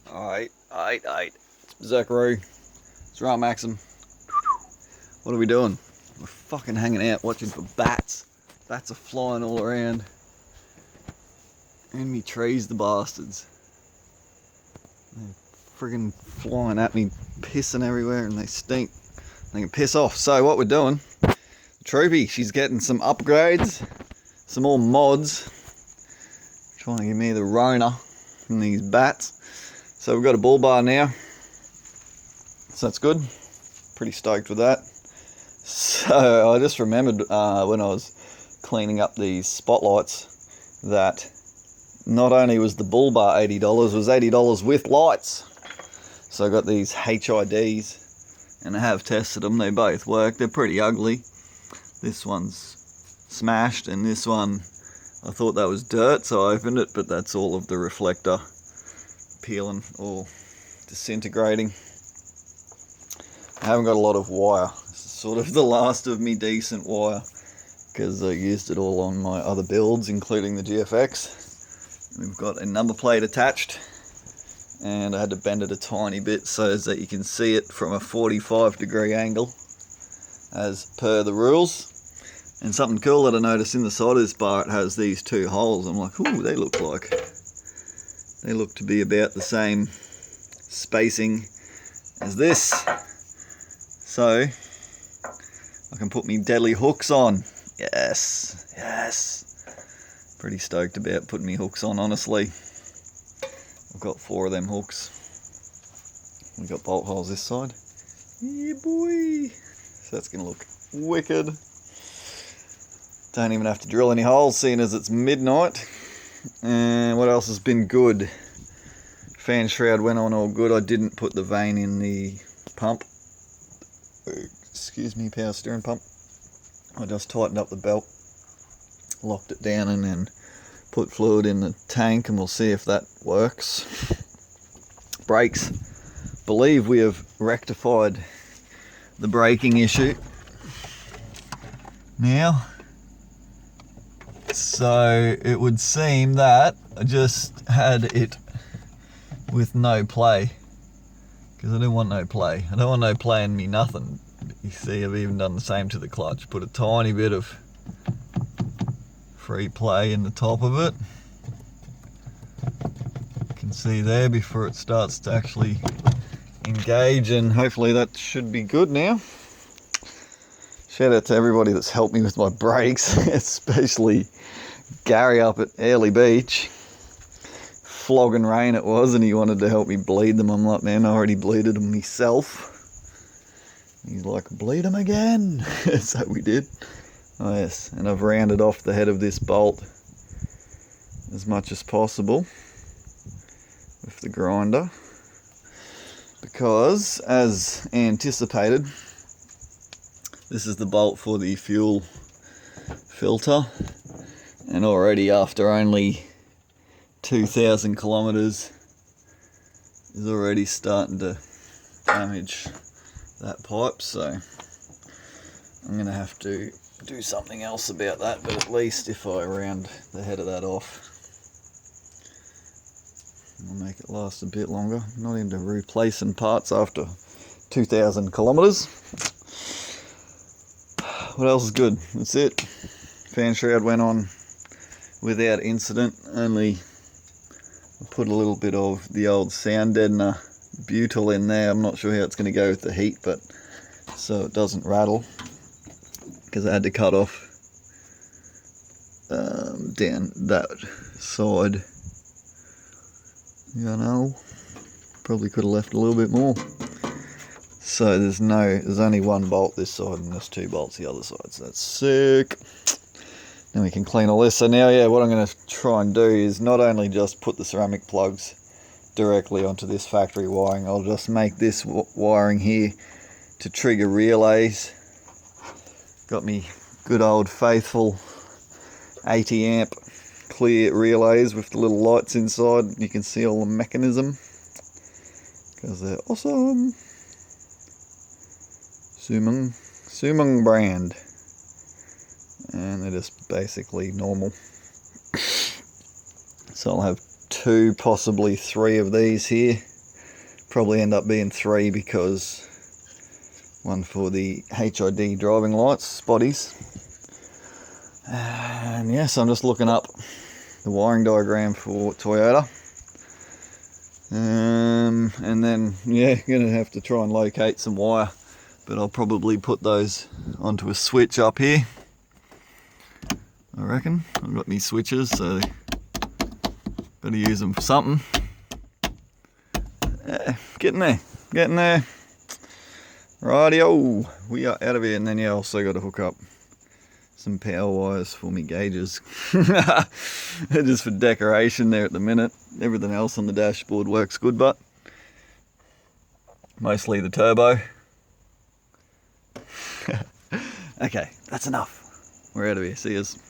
Alright. It's BERSERKARU. It's right, Maxim. What are we doing? We're fucking hanging out watching for bats. Bats are flying all around. And me trees, the bastards. They're friggin' flying at me, pissing everywhere, and they stink. They can piss off. So what we're doing, Troopy, she's getting some upgrades, some more mods. Trying to give me the Rona from these bats. So we've got a bull bar now. So that's good. Pretty stoked with that. So I just remembered when I was cleaning up these spotlights that not only was the bull bar $80, it was $80 with lights. So I got these HIDs and I have tested them. They both work. They're pretty ugly. This one's smashed and this one, I thought that was dirt, so I opened it, but that's all of the reflector peeling or disintegrating. I haven't got a lot of wire. This is sort of the last of me decent wire because I used it all on my other builds, including the GFX. We've got a number plate attached and I had to bend it a tiny bit so that you can see it from a 45-degree angle as per the rules. And something cool that I noticed in the side of this bar, it has these two holes. I'm like, ooh, they look to be about the same spacing as this. So I can put me deadly hooks on. Yes. Pretty stoked about putting me hooks on, honestly. I've got 4 of them hooks. We've got bolt holes this side. Yeah, boy. So that's going to look wicked. Don't even have to drill any holes, seeing as it's midnight. And what else has been good? Fan shroud went on all good. I didn't put the vane in the pump. Excuse me, power steering pump. I just tightened up the belt, locked it down, and then put fluid in the tank, and we'll see if that works. Brakes. Believe we have rectified the braking issue now. So it would seem that I just had it with no play, because I don't want no play. I don't want no play in me nothing. You see, I've even done the same to the clutch. Put a tiny bit of free play in the top of it. You can see there before it starts to actually engage, and hopefully that should be good now. Shout out to everybody that's helped me with my brakes, especially Gary up at Airlie Beach. Flogging rain it was, and he wanted to help me bleed them. I'm like, man, I already bleeded them myself. He's like, bleed them again. So we did. Oh yes, and I've rounded off the head of this bolt as much as possible with the grinder, because as anticipated, this is the bolt for the fuel filter, and already after only 2,000 kilometers is already starting to damage that pipe, so I'm going to have to do something else about that, but at least if I round the head of that off, I'll make it last a bit longer. Not into replacing parts after 2,000 kilometers. What else is good? That's it. Fan shroud went on without incident. Only I put a little bit of the old sound deadener butyl in there. I'm not sure how it's going to go with the heat, but so it doesn't rattle, because I had to cut off down that side. You know, probably could have left a little bit more. So there's only one bolt this side and there's 2 bolts the other side, so that's sick. Then we can clean all this. So now, yeah, what I'm going to try and do is not only just put the ceramic plugs directly onto this factory wiring, I'll just make this wiring here to trigger relays. Got me good old faithful 80 amp clear relays with the little lights inside. You can see all the mechanism because they're awesome. Sumung brand, and they're just basically normal. So I'll have 2, possibly 3 of these here Probably end up being 3 because one for the HID driving lights, spotties. And yes, I'm just looking up the wiring diagram for Toyota. And then, yeah, gonna have to try and locate some wire, but I'll probably put those onto a switch up here. I reckon. I've got me switches, so gotta use them for something. Yeah, getting there. Rightio, we are out of here, and then yeah, I also got to hook up some power wires for me gauges. Just for decoration there at the minute. Everything else on the dashboard works good, but mostly the turbo. Okay, that's enough. We're out of here. See yous.